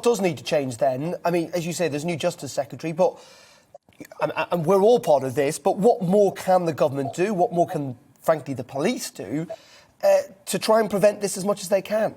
Does need to change then? I mean, as you say, there's a new Justice Secretary, but and we're all part of this, but what more can the government do? What more can, frankly, the police do to try and prevent this as much as they can?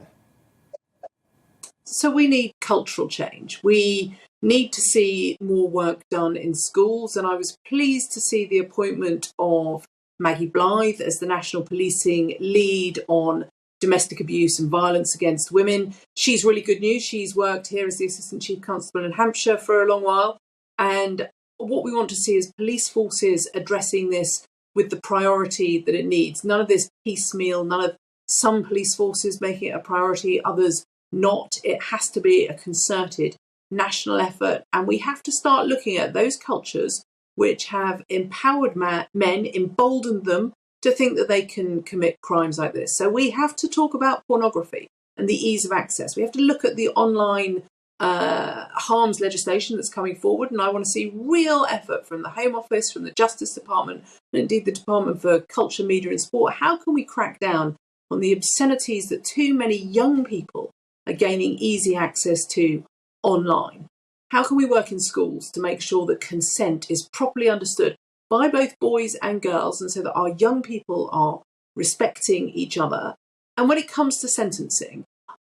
So we need cultural change. We need to see more work done in schools, and I was pleased to see the appointment of Maggie Blythe as the National Policing Lead on domestic abuse and violence against women. She's really good news. She's worked here as the Assistant Chief Constable in Hampshire for a long while. And what we want to see is police forces addressing this with the priority that it needs. None of this piecemeal, none of some police forces making it a priority, others not. It has to be a concerted national effort. And we have to start looking at those cultures which have empowered men, emboldened them to think that they can commit crimes like this. So we have to talk about pornography and the ease of access. We have to look at the online harms legislation that's coming forward. And I want to see real effort from the Home Office, from the Justice Department, and indeed the Department for Culture, Media and Sport. How can we crack down on the obscenities that too many young people are gaining easy access to online? How can we work in schools to make sure that consent is properly understood by both boys and girls, and so that our young people are respecting each other? And when it comes to sentencing,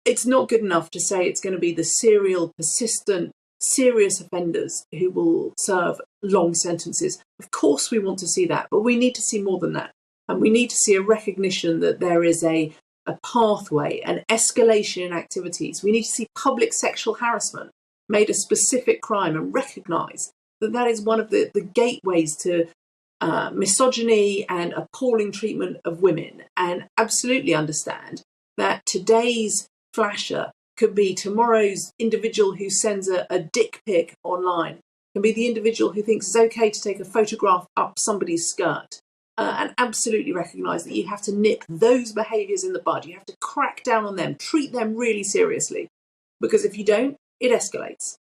it's not good enough to say it's going to be the serial, persistent, serious offenders who will serve long sentences. Of course we want to see that, but we need to see more than that. And we need to see a recognition that there is a pathway, an escalation in activities. We need to see public sexual harassment made a specific crime and recognise that that is one of the gateways to misogyny and appalling treatment of women, and absolutely understand that today's flasher could be tomorrow's individual who sends a dick pic online, can be the individual who thinks it's okay to take a photograph up somebody's skirt, and absolutely recognise that you have to nip those behaviours in the bud. You have to crack down on them, treat them really seriously, because if you don't, it escalates.